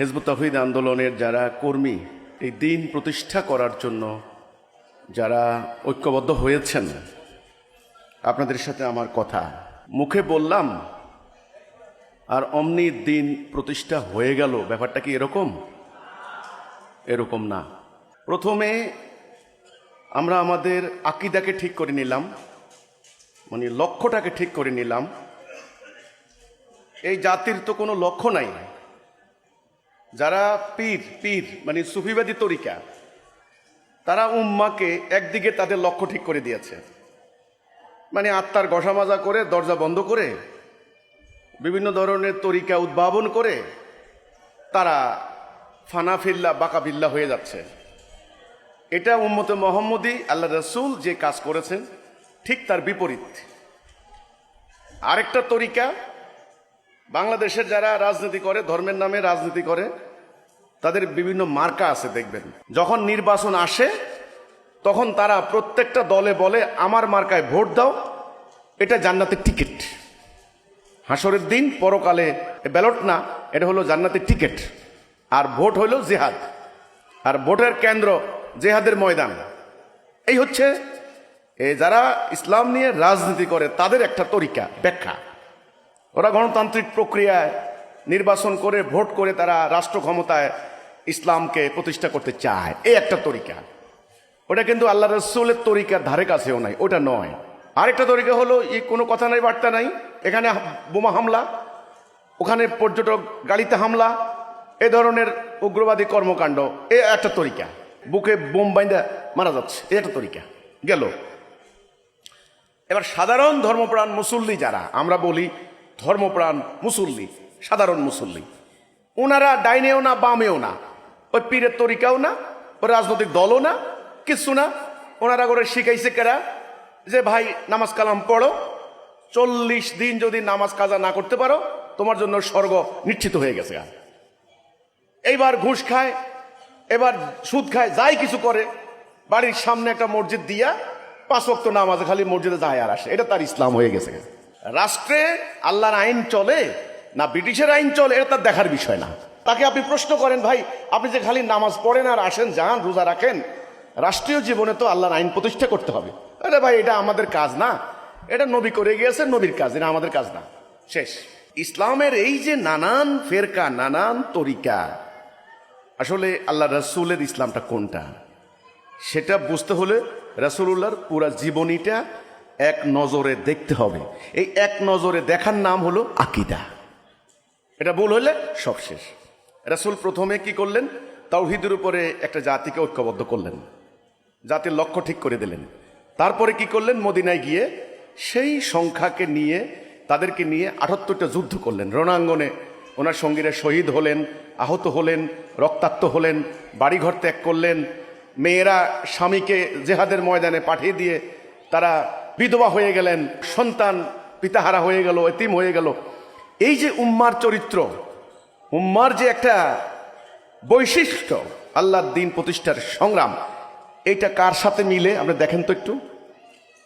Hizb ut তাওহীদ আন্দোলনের যারা কর্মী, এই দিন প্রতিষ্ঠা করার জন্য যারা ঐক্যবদ্ধ হয়েছেন, আপনাদের সাথে আমার কথা মুখে বললাম আর অমনি দিন প্রতিষ্ঠা হয়ে গেল। ব্যাপারটা কি এরকম? এরকম না। প্রথমে আমরা আমাদের আকীদাকে ঠিক করে নিলাম, মানে লক্ষ্যটাকে ঠিক করে নিলাম। এই জাতির তো কোনো লক্ষ্য নাই। যারা পীর মানে সুফিবাদী তরিকা, তারা উম্মাকে একদিকে তাদের লক্ষ্য ঠিক করে দিয়েছে, মানে আত্মার ঘষা মাজা করে, দরজা বন্ধ করে, বিভিন্ন ধরনের তরিকা উদ্ভাবন করে তারা ফানাফিল্লা বাকাবিল্লা হয়ে যাচ্ছে। এটা উম্মতে মুহাম্মদী আল্লাহ রাসূল যে কাজ করেছেন ঠিক তার বিপরীত। আরেকটা তরিকা, বাংলাদেশের যারা রাজনীতি করে, ধর্মের নামে রাজনীতি করে, তাদের বিভিন্ন মার্কা আছে দেখবেন। যখন নির্বাচন আসে তখন তারা প্রত্যেকটা দলে বলে আমার মার্কায় ভোট দাও, এটা জান্নাতের টিকিট। হাসরের দিন পরকালে ব্যালট না, এটা হলো জান্নাতের টিকিট। আর ভোট হলো জিহাদ, আর ভোটের কেন্দ্র জিহাদের ময়দান। এই হচ্ছে যারা ইসলাম নিয়ে রাজনীতি করে তাদের একটা তরিকা ব্যাখ্যা। ওরা গণতান্ত্রিক প্রক্রিয়ায় নির্বাচন করে ভোট করে তারা রাষ্ট্র ক্ষমতায় ইসলামকে প্রতিষ্ঠা করতে চায়, এই একটা তরিকা। ওটা কিন্তু আল্লাহ রাসূলের তরিকার ধারে কাছেও নাই, ওটা নয়। আরেকটা তরিকা হলো এই কোনো কথা নাই বার্তা নাই, এখানে বোমা হামলা, ওখানে পর্যটক গাড়িতে হামলা, এ ধরনের উগ্রবাদী কর্মকাণ্ড, এ একটা তরিকা। বুকে বোম বাইন্দা মারা যাচ্ছে, এ একটা তরিকা গেল। এবার সাধারণ ধর্মপ্রাণ মুসল্লি যারা, আমরা বলি ধর্মপ্রাণ মুসল্লি, সাধারণ মুসল্লি, ওনারা ডাইনেও না বামেও না, ওই পীরের তরিকাও না, ওই রাজনৈতিক দলও না, কিছু না। ওনারা করে শিখাইছে কেরা যে ভাই নামাজ কালাম পড়ো, 40 দিন যদি নামাজ কাজা না করতে পারো তোমার জন্য স্বর্গ নিশ্চিত হয়ে গেছে। এইবার ঘুষ খায়, এবার সুদ খায়, যাই কিছু করে, বাড়ির সামনে একটা মসজিদ দিয়া 5 ওয়াক্ত নামাজে খালি মসজিদে যায় আর আসে, এটা তার ইসলাম হয়ে গেছে। রাষ্ট্রে আল্লাহর আইন চলে না ব্রিটিশের আইন চলে, এটা তার দেখার বিষয় না। তাকে আপনি প্রশ্ন করেন, ভাই আপনি যে খালি নামাজ পড়েন আর আসেন, যান, রোজা রাখেন, রাষ্ট্রীয় জীবনে তো আল্লাহর আইন প্রতিষ্ঠা করতে হবে। আরে ভাই এটা আমাদের কাজ না, এটা নবী করে গিয়েছে, নবীর কাজ, এটা আমাদের কাজ না। শেষ। ইসলামের এই যে নানান ফেরকা, নানান তরিকা, আসলে আল্লাহ রাসূলের ইসলামটা কোনটা সেটা বুঝতে হলে রাসূলুল্লাহর পুরা জীবনীটা এক নজরে দেখতে হবে। এই এক নজরে দেখার নাম হলো আকীদা। এটা ভুল হলে সব শেষ। রাসূল প্রথমে কি করলেন? তাওহীদের উপরে একটা জাতিকে ঐক্যবদ্ধ করলেন, জাতির লক্ষ্য ঠিক করে দিলেন। তারপরে কি করলেন? মদিনায় গিয়ে সেই সংখ্যাকে নিয়ে, তাদেরকে নিয়ে 78টা যুদ্ধ করলেন। রণাঙ্গনে ওনার সঙ্গীরা শহীদ হলেন, আহত হলেন, রক্তাক্ত হলেন, বাড়িঘর ত্যাগ করলেন। মেয়েরা স্বামীকে জেহাদের ময়দানে পাঠিয়ে দিয়ে তারা বিধবা হয়ে গেলেন, সন্তান পিতাহারা হয়ে গেল, এতিম হয়ে গেল। এই যে উম্মার চরিত্র, উম্মার যে একটা বৈশিষ্ট্য, আল্লাহর দ্বীন প্রতিষ্ঠার সংগ্রাম, এইটা কার সাথে মিলে? আপনি দেখেন তো একটু।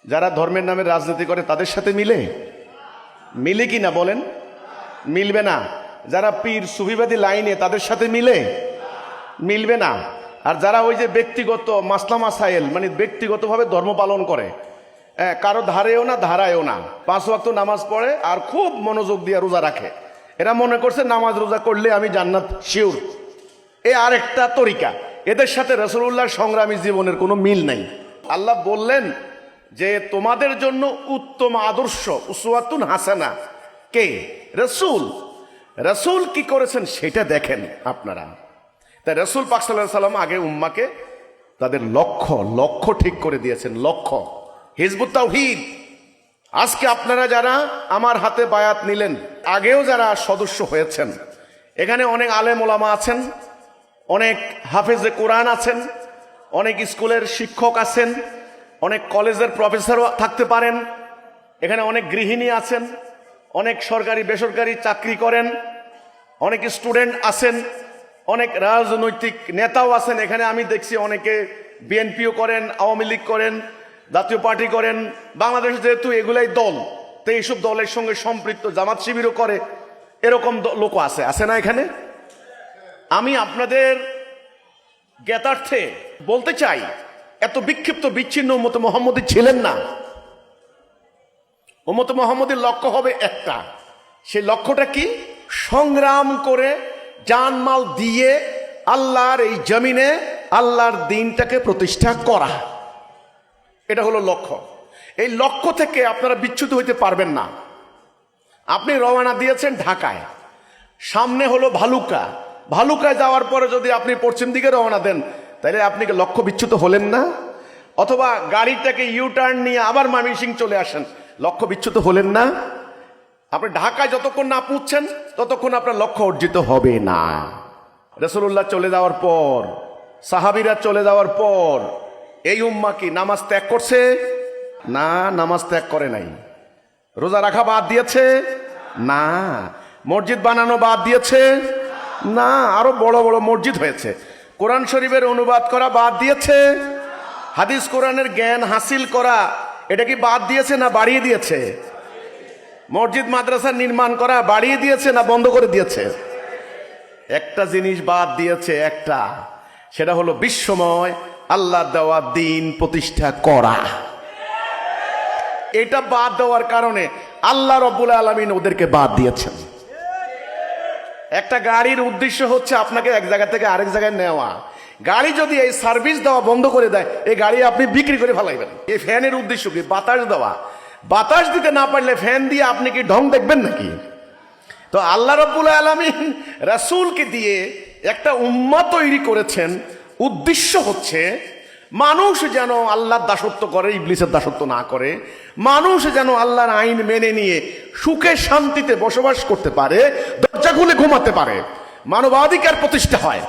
যারা ধর্মের নামে রাজনীতি করে তাদের সাথে মিলে? মিলে কি না বলেন? মিলবে না। যারা পীর সুফিবাদী লাইনে, তাদের সাথে মিলে? মিলবে না। আর যারা ওই যে ব্যক্তিগত মাসলা মাসাইল, মানে ব্যক্তিগতভাবে ধর্ম পালন করে, কারো ধারেও না ধারায়ও না, 5 ওয়াক্ত নামাজ পড়ে আর খুব মনোযোগ দিয়ে রোজা রাখে, এরা মনে করছে নামাজ রোজা করলে আমি জান্নাত শিওর। এ আরেকটা তরিকা। এদের সাথে রাসূলুল্লাহর সংগ্রামী জীবনের কোনো মিল নাই। আল্লাহ বললেন যে তোমাদের জন্য উত্তম আদর্শ, উসওয়াতুন হাসানা কে? রাসূল। রাসূল কি করেছেন সেটা দেখেন আপনারা। তাই রাসূল পাক সাল্লাল্লাহু আলাইহি সাল্লাম আগে উম্মাকে তাদের লক্ষ্য ঠিক করে দিয়েছেন। লক্ষ্য হিজবুত তাওহীদ। আজকে আপনারা যারা আমার হাতে বায়াত নিলেন, আগেও যারা সদস্য হয়েছেন, এখানে অনেক আলেম ওলামা আছেন, অনেক হাফেজে কোরআন আছেন, অনেক স্কুলের শিক্ষক আছেন, অনেক কলেজের প্রফেসরও থাকতে পারেন, এখানে অনেক গৃহিণী আছেন, অনেক সরকারি বেসরকারি চাকরি করেন, অনেক স্টুডেন্ট আছেন, অনেক রাজনৈতিক নেতাও আছেন। এখানে আমি দেখছি অনেকে বিএনপিও করেন, আওয়ামী লীগ করেন, জাতীয় পার্টি করেন। বাংলাদেশ যেহেতু এগুলাই দল, তো এইসব দলের সঙ্গে সম্পৃক্ত, জামাত শিবিরও করে, এরকম লোক আছে না এখানে? আমি আপনাদের জ্ঞাতার্থে বলতে চাই, এত বিক্ষিপ্ত বিচ্ছিন্ন উম্মতে মুহাম্মদী ছিলেন না। উম্মতে মুহাম্মদীর লক্ষ্য হবে একটা। সেই লক্ষ্যটা কি? সংগ্রাম করে জানমাল দিয়ে আল্লাহর এই জমিনে আল্লাহর দ্বীনটাকে প্রতিষ্ঠা করা, এটা হলো লক্ষ্য। এই লক্ষ্য থেকে আপনারা বিচ্যুত হইতে পারবেন না। আপনি রওনা দিয়েছেন ঢাকায়, সামনে হলো ভালুকা, ভালুকায় যাওয়ার পরে যদি আপনি পশ্চিম দিকে রওনা দেন, তাহলে আপনি কি লক্ষ্য বিচ্যুত হলেন না? অথবা গাড়িটাকে ইউটার্ন নিয়ে আবার ময়মনসিংহ চলে আসেন, লক্ষ্য বিচ্যুত হলেন না? আপনি ঢাকায় যতক্ষণ না পৌঁছছেন ততক্ষণ আপনার লক্ষ্য অর্জিত হবে না। রাসূলুল্লাহ চলে যাওয়ার পর, সাহাবীরা চলে যাওয়ার পর এই উম্মাহ কি নামাজ ত্যাগ করছে? না, নামাজ ত্যাগ করে নাই। রোজা রাখা বাদ দিয়েছে? না। মসজিদ বানানো বাদ দিয়েছে? না, আরো বড় বড় মসজিদ হয়েছে। কোরআন শরীফের অনুবাদ করা বাদ দিয়েছে? হাদিস কোরআনের জ্ঞান হাসিল করা, এটা কি বাদ দিয়েছে না বাড়িয়ে দিয়েছে? মসজিদ মাদ্রাসা নির্মাণ করা বাড়িয়ে দিয়েছে না বন্ধ করে দিয়েছে? একটা জিনিস বাদ দিয়েছে, একটা, সেটা হলো বিশ্বময় আল্লাহ দেওয়া দ্বীন প্রতিষ্ঠা করা। এটা বাদ দেওয়ার কারণে আল্লাহ রাব্বুল আলামিন ওদেরকে বাদ দিয়েছেন। একটা গাড়ির উদ্দেশ্য হচ্ছে আপনাকে এক জায়গা থেকে আরেক জায়গায় নেওয়া। গাড়ি যদি এই সার্ভিস দেওয়া বন্ধ করে দেয়, এই গাড়ি আপনি বিক্রি করে ফেলাইবেন। এই ফ্যানের উদ্দেশ্য কি? বাতাস দেওয়া। বাতাস দিতে না পারলে ফ্যান দিয়ে আপনি কি ঢং দেখবেন নাকি? তো আল্লাহ রাব্বুল আলামিন রাসূলকে দিয়ে একটা উম্মাহ তৈরি করেছেন। উদ্দেশ্য হচ্ছে মানুষ যেন আল্লাহর দাসত্ব করে, ইবলিসের দাসত্ব না করে। মানুষ যেন আল্লাহর আইন মেনে নিয়ে সুখে শান্তিতে বসবাস করতে পারে, দরজা খুলে ঘুমাতে পারে, মানবাধিকার প্রতিষ্ঠা হয়।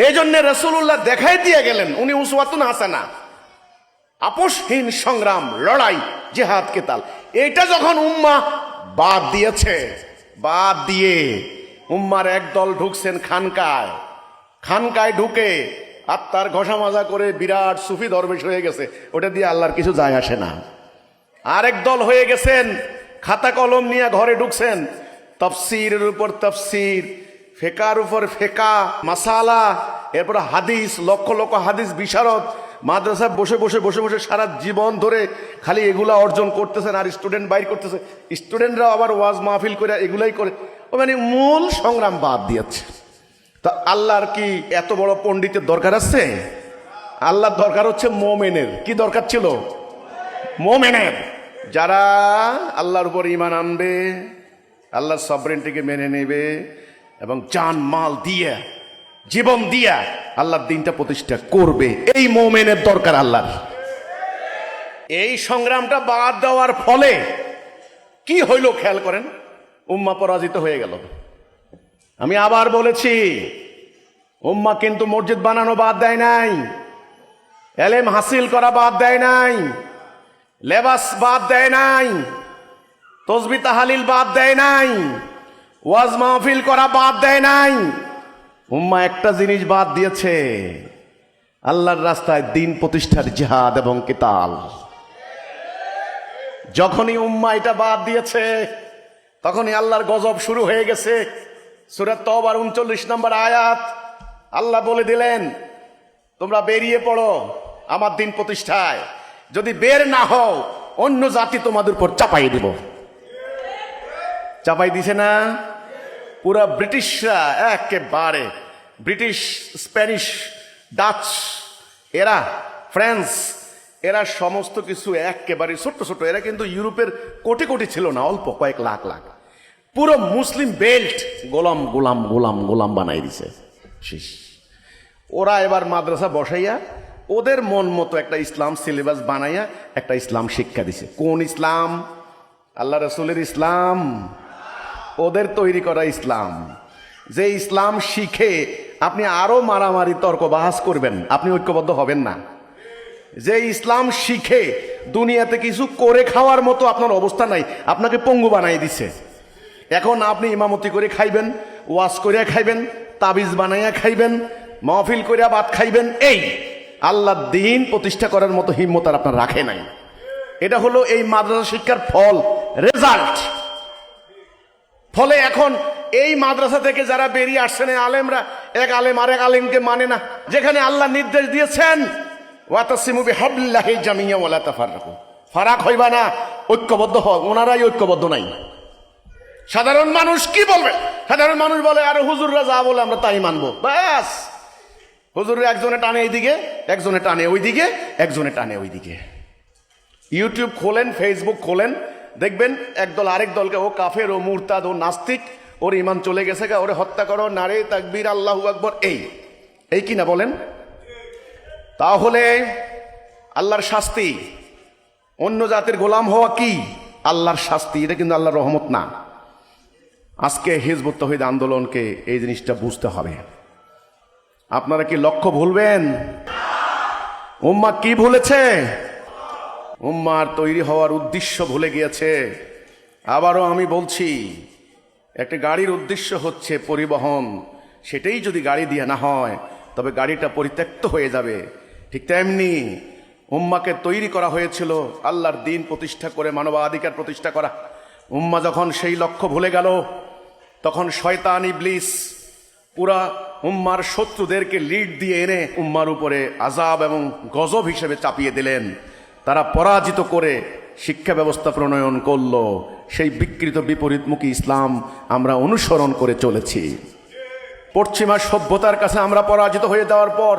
এই জন্য রাসূলুল্লাহ দেখাই দিয়ে গেলেন, উনি উসওয়াতুন হাসানা, আপোষহীন সংগ্রাম, লড়াই, জিহাদ, কেতাল। এইটা যখন উম্মাহ বাদ দিয়েছে, বাদ দিয়ে উম্মার একদল ঢুকছেন খানকায়। খানকায় ঢুকে আত্মার ঘষা মাজা করে বিরাট সুফি দরবেশ হয়ে গেছে, ওটা দিয়ে আল্লাহর কিছু যায় আসে না। আরেক দল হয়ে গেছেন, খাতা কলম নিয়ে ঘরে ঢুকছেন, তাফসীরের উপর তাফসীর, ফিকার উপর ফিকা, মাসালা, এরপর হাদিস, লক্ষ লক্ষ হাদিস বিশারদ, মাদ্রাসায় বসে বসে বসে বসে সারা জীবন ধরে খালি এগুলা অর্জন করতেছেন, আর স্টুডেন্ট বাইর করতেছে। স্টুডেন্টরা আবার ওয়াজ মাহফিল করে এগুলাই করে। ও মানে মূল সংগ্রাম বাদ দিয়েছে। তা আল্লাহর কি এত বড় পণ্ডিতের দরকার আছে? আল্লাহর দরকার হচ্ছে মোমেনের। কি দরকার ছিল? মোমেনের। যারা আল্লাহর উপর ঈমান আনবে, আল্লাহর সভরেন্টিকে মেনে নেবে এবং জান মাল দিয়ে, জীবন দিয়া আল্লাহর দ্বীনটা প্রতিষ্ঠা করবে, এই মোমেনের দরকার আল্লাহর। এই সংগ্রামটা বাদ দেওয়ার ফলে কি হইল খেয়াল করেন, উম্মাহ পরাজিত হয়ে গেল। আমি আবার বলেছি, উম্মাহ কিন্তু মসজিদ বানানো বাদ দেয় নাই, এলেম হাসিল করা বাদ দেয় নাই, লেবাস বাদ দেয় নাই, তসবিহ তাহলিল বাদ দেয় নাই, ওয়াজ মাহফিল করা বাদ দেয় নাই। উম্মাহ একটা জিনিস বাদ দিয়েছে, আল্লাহর রাস্তায় দ্বীন প্রতিষ্ঠার জিহাদ এবং কিতাল। যখনই উম্মাহ এটা বাদ দিয়েছে, তখনই আল্লাহর গজব শুরু হয়ে গেছে। সূরা তওবার ৩৯ নম্বর আয়াত, আল্লাহ বলে দিলেন, তোমরা বেরিয়ে পড়ো আমার দ্বীন প্রতিষ্ঠায়, যদি বের না হও অন্য জাতি তোমাদের উপর চাপাই দিব। চাপাই দিছে না? পুরা ব্রিটিশরা একেবারে, ব্রিটিশ, স্প্যানিশ, ডাচ, এরা ফ্রান্স, এরা সমস্ত কিছু একেবারে ছোট্ট ছোট। এরা কিন্তু ইউরোপের কোটি কোটি ছিল না, অল্প কয়েক লাখ লাখ। পুরো মুসলিম বেল্ট গোলাম গোলাম গোলাম গোলাম বানাই দিছে। ওরা এবার মাদ্রাসা বসাইয়া ওদের মন মতো একটা ইসলাম সিলেবাস বানাইয়া একটা ইসলাম শিক্ষা দিছে। কোন ইসলাম? আল্লাহ রাসূলের ইসলাম, ওদের তৈরি করা ইসলাম। যে ইসলাম শিখে আপনি আরো মারামারি তর্ক বাহাস করবেন, আপনি ঐক্যবদ্ধ হবেন না। যে ইসলাম শিখে দুনিয়াতে কিছু করে খাওয়ার মতো আপনার অবস্থা নাই, আপনাকে পঙ্গু বানাই দিছে। এখন আপনি ইমামতি করে খাইবেন, ওয়াজ করিয়া খাইবেন, তাবিজ বানাইয়া খাইবেন, মাহফিল করিয়া ভাত খাইবেন। এই আল্লাহর দ্বীন প্রতিষ্ঠা করার মতো হিম্মত আর আপনার রাখে নাই। এটা হলো এই মাদ্রাসা শিক্ষার ফল, রেজাল্ট। ফলে এখন এই মাদ্রাসা থেকে যারা বেরিয়ে আসছেন এই আলেমরা, এক আলেম আরেক আলেমকে মানে না। যেখানে আল্লাহ নির্দেশ দিয়েছেন ওয়াতাসিমু বিহাবলিল্লাহি জামিয়া ওয়ালা তাফাররাকু, ফারাক হইবা না, ঐক্যবদ্ধ হও। ওনারাই ঐক্যবদ্ধ নাই। সাধারণ মানুষ কি বলবে? সাধারণ মানুষ বলে আরে হুজুররা যা বলে আমরা তাই মানবো, ব্যাস। হুজুররা একজনে টানে এইদিকে, একজনে টানে ওইদিকে, একজনে টানে ওইদিকে। ইউটিউব খোলেন, ফেসবুক খোলেন, দেখবেন একদল আরেক দলকে ও কাফের, ও মুরতাদ, ও নাস্তিক, ওর ইমান চলে গেছে গা, ওরে হত্যা করো, নারে তাকবীর, আল্লাহু আকবার, এই কি না বলেন? তাহলে আল্লাহর শাস্তি, অন্য জাতির গোলাম হওয়া কি আল্লাহর শাস্তি, এটা কিন্তু আল্লাহর রহমত না। আজকে হিজবুত তাওহীদ আন্দোলনকে এই জিনিসটা বুঝতে হবে। আপনারা কি লক্ষ্য ভুলবেন? উম্মাহ কি ভুলেছে? উম্মার তৈরি হওয়ার উদ্দেশ্য ভুলে গিয়েছে। আবারও আমি বলছি, একটা গাড়ির উদ্দেশ্য হচ্ছে পরিবহন, সেটাই যদি গাড়ি দিয়ে না হয় তবে গাড়িটা পরিত্যক্ত হয়ে যাবে। ঠিক তেমনি উম্মাকে তৈরি করা হয়েছিল আল্লাহর দ্বীন প্রতিষ্ঠা করে, মানবাধিকার প্রতিষ্ঠা করা। উম্মাহ যখন সেই লক্ষ্য ভুলে গেল, তখন শয়তান ইবলিস পুরা উম্মার শত্রুদেরকে লিড দিয়ে এনে উম্মার উপরে আযাব এবং গজব হিসেবে চাপিয়ে দিলেন। তারা পরাজিত করে শিক্ষা ব্যবস্থা প্রণয়ন করলো। সেই বিকৃত বিপরীতমুখী ইসলাম আমরা অনুসরণ করে চলেছি। পশ্চিমা সভ্যতার কাছে আমরা পরাজিত হয়ে যাওয়ার পর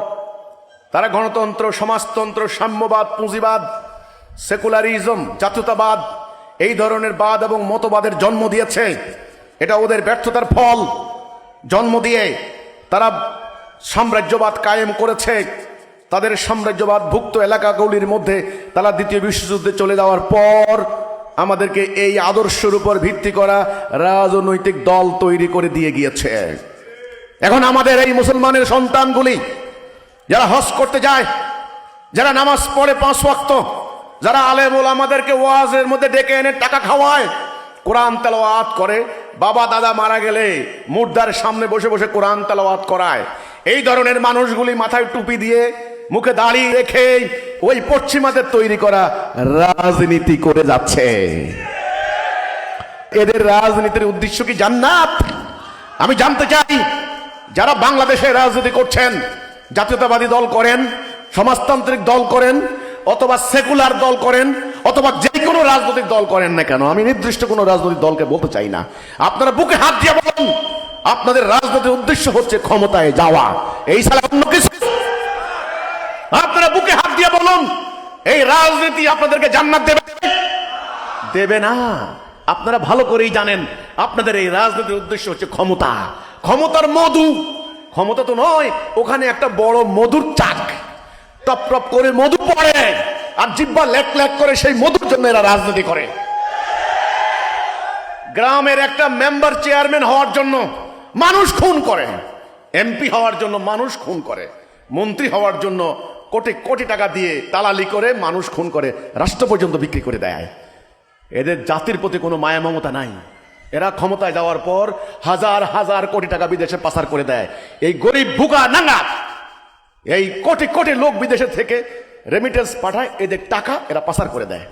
তারা গণতন্ত্র, সমাজতন্ত্র, সাম্যবাদ, পুঁজিবাদ, সেকুলারিজম, জাতীয়তাবাদ, এই ধরনের বাদ এবং মতবাদের জন্ম দিয়েছে। এটা ওদের ব্যর্থতার ফল। জন্ম দিয়ে তারা সাম্রাজ্যবাদ কায়েম করেছে। তাদের সাম্রাজ্যবাদ ভুক্ত এলাকাগুলির মধ্যে তারা দ্বিতীয় বিশ্বযুদ্ধে চলে যাওয়ার পর আমাদেরকে এই আদর্শের উপর ভিত্তি করা রাজনৈতিক দল তৈরি করে দিয়ে গিয়েছে। এখন আমাদের এই মুসলমানের সন্তানগুলি যারা হজ করতে যায়, যারা নামাজ পড়ে 5 ওয়াক্ত, যারা আলেম ওলামাদেরকে ওয়াজের মধ্যে ডেকে এনে টাকা খাওয়ায়, কোরআন তেলাওয়াত করে, বাবা দাদা মারা গেলে মুর্দার সামনে বসে বসে কোরআন তেলাওয়াত করায়, এই ধরনের মানুষগুলি মাথায় টুপি দিয়ে মুখে দাড়ি রেখে ওই পশ্চিমাদের তৈরি করা রাজনীতি করে যাচ্ছে। এদের রাজনীতির উদ্দেশ্য কি জান্নাত? আমি জানতে চাই, যারা বাংলাদেশে রাজনীতি করছেন, জাতীয়তাবাদী দল করেন, সমাজতান্ত্রিক দল করেন, অথবা সেকুলার দল করেন, অথবা যে কোনো রাজনৈতিক দল করেন না কেন, আমি নির্দিষ্ট কোনো রাজনৈতিক দলকে বলতে চাই না, আপনারা বুকে হাত দিয়ে বলুন আপনাদের রাজনৈতিক উদ্দেশ্য হচ্ছে ক্ষমতায় যাওয়া, এই ছাড়া অন্য কিছু। আপনারা বুকে হাত দিয়ে বলুন এই রাজনীতি আপনাদেরকে জান্নাত দেবে? দেবে না। আপনারা ভালো করেই জানেন আপনাদের এই রাজনীতির উদ্দেশ্য হচ্ছে ক্ষমতা, ক্ষমতার মধু। ক্ষমতা তো নয়, ওখানে একটা বড় মধুর চাক, টপ টপ করে মধু পড়ে আর জিহ্বা লেক লেক করে, সেই মধুর জন্য এরা রাজনীতি করে। গ্রামের একটা মেম্বার চেয়ারম্যান হওয়ার জন্য মানুষ খুন করে, এমপি হওয়ার জন্য মানুষ খুন করে, মন্ত্রী হওয়ার জন্য কোটি কোটি টাকা দিয়ে দালালি করে মানুষ খুন করে, রাষ্ট্র পর্যন্ত বিক্রি করে দেয়। এদের জাতির প্রতি কোনো মায়া মমতা নাই। এরা ক্ষমতায় যাওয়ার পর হাজার হাজার কোটি টাকা বিদেশে পাচার করে দেয়। এই গরিব ভুকা নাঙ্গা, এই কোটি কোটি লোক বিদেশে থেকে রেমিটেন্স পাঠায়, এদের টাকা এরা পাচার করে দেয়।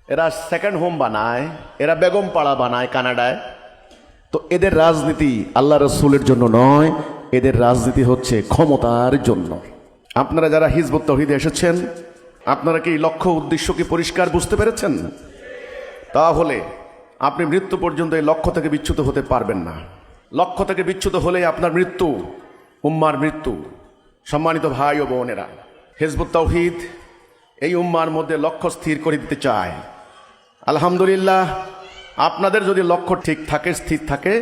এরা সেকেন্ড হোম বানায়, এরা বেগম পাড়া বানায় কানাডায়। তো এদের রাজনীতি আল্লাহ রসুলের জন্য নয়, এদের রাজনীতি হচ্ছে ক্ষমতার জন্য। আপনারা যারা হিজবুত তাওহীদে এসেছেন, আপনারা কি লক্ষ্য উদ্দেশ্য কি পরিষ্কার বুঝতে পেরেছেন? তাহলে আপনি মৃত্যু পর্যন্ত এই লক্ষ্য থেকে বিচ্যুত হতে পারবেন না। লক্ষ্য থেকে বিচ্যুত হলেই আপনার মৃত্যু, উম্মার মৃত্যু। সম্মানিত ভাই ও বোনেরা, হিজবুত তাওহীদ এই উম্মার মধ্যে লক্ষ্য স্থির করে দিতে চায়। আলহামদুলিল্লাহ, আপনাদের যদি লক্ষ্য ঠিক থাকে, স্থির থাকে,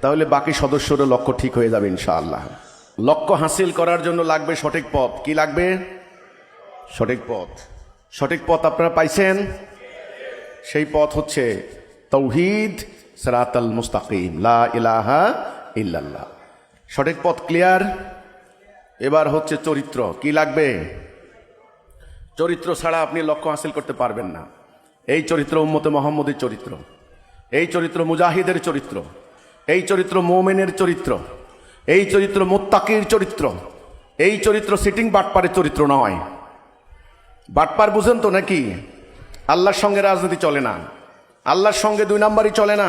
তাহলে বাকি সদস্যরও লক্ষ্য ঠিক হয়ে যাবে ইনশাআল্লাহ। লক্ষ্য হাসিল করার জন্য লাগবে সঠিক পথ। কি লাগবে? সঠিক পথ। সঠিক পথ আপনারা পাইছেন? সেই পথ হচ্ছে তাওহীদ, সিরাতাল মুস্তাকিম, লা ইলাহা ইল্লাল্লাহ। সঠিক পথ ক্লিয়ার। এবার হচ্ছে চরিত্র। কি লাগবে? চরিত্র ছাড়া আপনি লক্ষ্য হাসিল করতে পারবেন না। এই চরিত্র উম্মতে মুহাম্মদের চরিত্র, এই চরিত্র মুজাহিদের চরিত্র, এই চরিত্র মুমিনের চরিত্র, এই চরিত্র মুত্তাকির চরিত্র। এই চরিত্র সিটিং বাটপারের চরিত্র নয়। বাটপার বুঝেন তো নাকি? আল্লাহর সঙ্গে রাজনীতি চলে না, আল্লাহর সঙ্গে 2 নাম্বারই চলে না।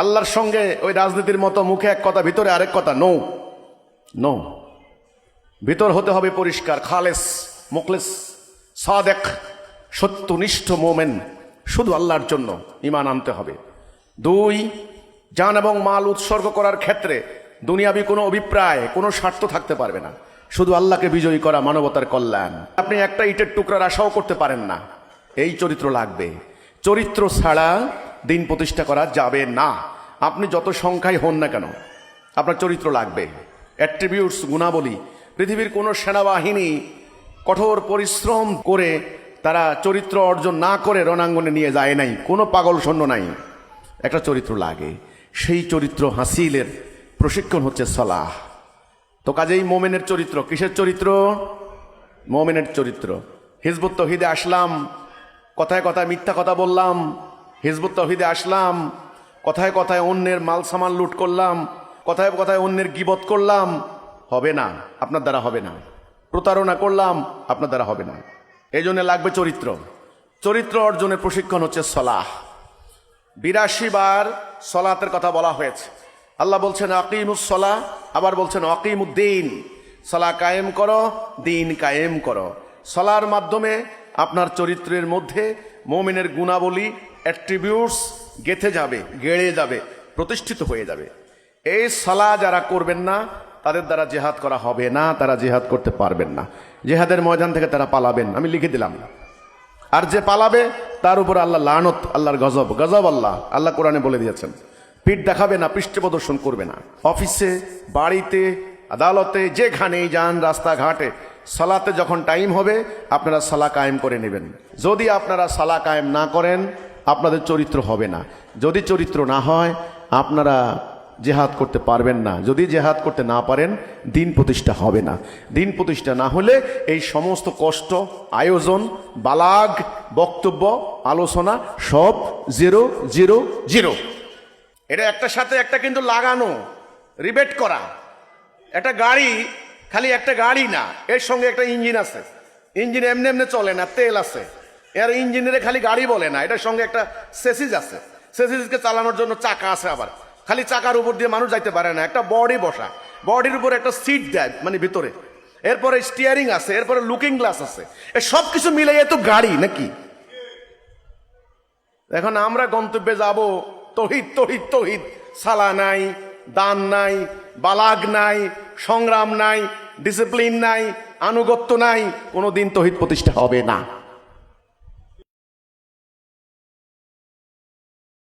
আল্লাহর সঙ্গে ওই রাজনীতির মতো মুখে এক কথা ভিতরে আরেক কথা। নো নো, ভিতর হতে হবে পরিষ্কার, খালেস, মুখলেস, সাদেক, সত্যনিষ্ঠ মোমেন, শুধু আল্লাহর জন্য ঈমান আনতে হবে। 2, জান এবং মাল উৎসর্গ করার ক্ষেত্রে দুনিয়াবি কোনো অভিপ্রায়, কোনো স্বার্থ থাকতে পারবে না, শুধু আল্লাহকে বিজয়ী করা, মানবতার কল্যাণ। আপনি একটা ইটের টুকরার আশাও করতে পারেন না। এই চরিত্র লাগবে। চরিত্র ছাড়া দিন প্রতিষ্ঠা করা যাবে না। আপনি যত সংখ্যায় হন না কেন, আপনার চরিত্র লাগবে। অ্যাট্রিবিউটস, গুণাবলী। পৃথিবীর কোনো সেনাবাহিনী কঠোর পরিশ্রম করে তারা চরিত্র অর্জন না করে রণাঙ্গনে নিয়ে যায় নাই। কোনো পাগল সৈন্য নাই, একটা চরিত্র লাগে। সেই চরিত্র হাসিলের প্রশিক্ষণ হচ্ছে সালাহ। তো কাজেই মোমেনের চরিত্র, কিসের চরিত্র? মোমেনের চরিত্র। হিজবুত তৌহিদে আসলাম, কথায় কথায় মিথ্যা কথা বললাম। হিজবুত তৌহিদে আসলাম, কথায় কথায় অন্যের মাল সামান লুট করলাম, কথায় কথায় অন্যের গীবত করলাম, হবে না, আপনার দ্বারা হবে না। প্রতারণা করলাম, আপনার দ্বারা হবে না। এই জন্য লাগবে চরিত্র। চরিত্র অর্জনের প্রশিক্ষণ হচ্ছে সালাহ। 82 বার সলাতের কথা বলা হয়েছে। আল্লাহ বলছেন আকিমুস সালাহ, আবার বলছেন আকিমুদ্দিন। সালাহ কায়েম করো, দিন কায়েম করো। সালার মাধ্যমে আপনার চরিত্রের মধ্যে মুমিনের গুণাবলী, অ্যাট্রিবিউটস গেঁথে যাবে, গেড়ে যাবে, প্রতিষ্ঠিত হয়ে যাবে। এই সালাহ যারা করবেন না, তাদের দ্বারা জেহাদ করা হবে না, তারা জেহাদ করতে পারবেন না। জেহাদের ময়দান থেকে তারা পালাবেন, আমি লিখে দিলাম। আর যে পালাবে তার উপর আল্লাহ লানত, আল্লাহর গজব, গজব আল্লাহ কোরআনে বলে দিয়েছেন। পিঠ দেখাবে না, পৃষ্ঠ প্রদর্শন করবে না। অফিসে, বাড়িতে, আদালতে, যেখানেই যান, রাস্তাঘাটে, সালাতে যখন টাইম হবে আপনারা সালাহ কায়েম করে নেবেন। যদি আপনারা সালাহ কায়েম না করেন, আপনাদের চরিত্র হবে না। যদি চরিত্র না হয়, আপনারা জেহাদ করতে পারবেন না। যদি জেহাদ করতে না পারেন, দিন প্রতিষ্ঠা হবে না। দিন প্রতিষ্ঠা না হলে এই সমস্ত কষ্ট, আয়োজন, বালাগ, বক্তব্য, আলোচনা সব 0 0 0। এটা একটার সাথে একটা কিন্তু লাগানো, রিবেট করা। একটা গাড়ি খালি একটা গাড়ি না, এর সঙ্গে একটা ইঞ্জিন আছে। ইঞ্জিন এমনি এমনি চলে না, তেল আছে। এর ইঞ্জিনের খালি গাড়ি বলে না, এটার সঙ্গে একটা সেসিস আছে। সেসিসকে চালানোর জন্য চাকা আছে। আবার খালি চাকার উপর দিয়ে মানুষ যাইতে পারে না, একটা বডি বসা, বডির উপর একটা সিট দেয় মানে ভিতরে। এরপরে স্টিয়ারিং আছে, এরপরে লুকিং গ্লাস আছে। এ সব কিছু মিলে তো গাড়ি নাকি? এখন আমরা গন্তব্যে যাব, তৌহিদ তৌহিদ তৌহিদ, সালা নাই, দান নাই, বালাগ নাই, সংগ্রাম নাই, ডিসিপ্লিন নাই, আনুগত্য নাই, কোনোদিন তৌহিদ প্রতিষ্ঠা হবে না।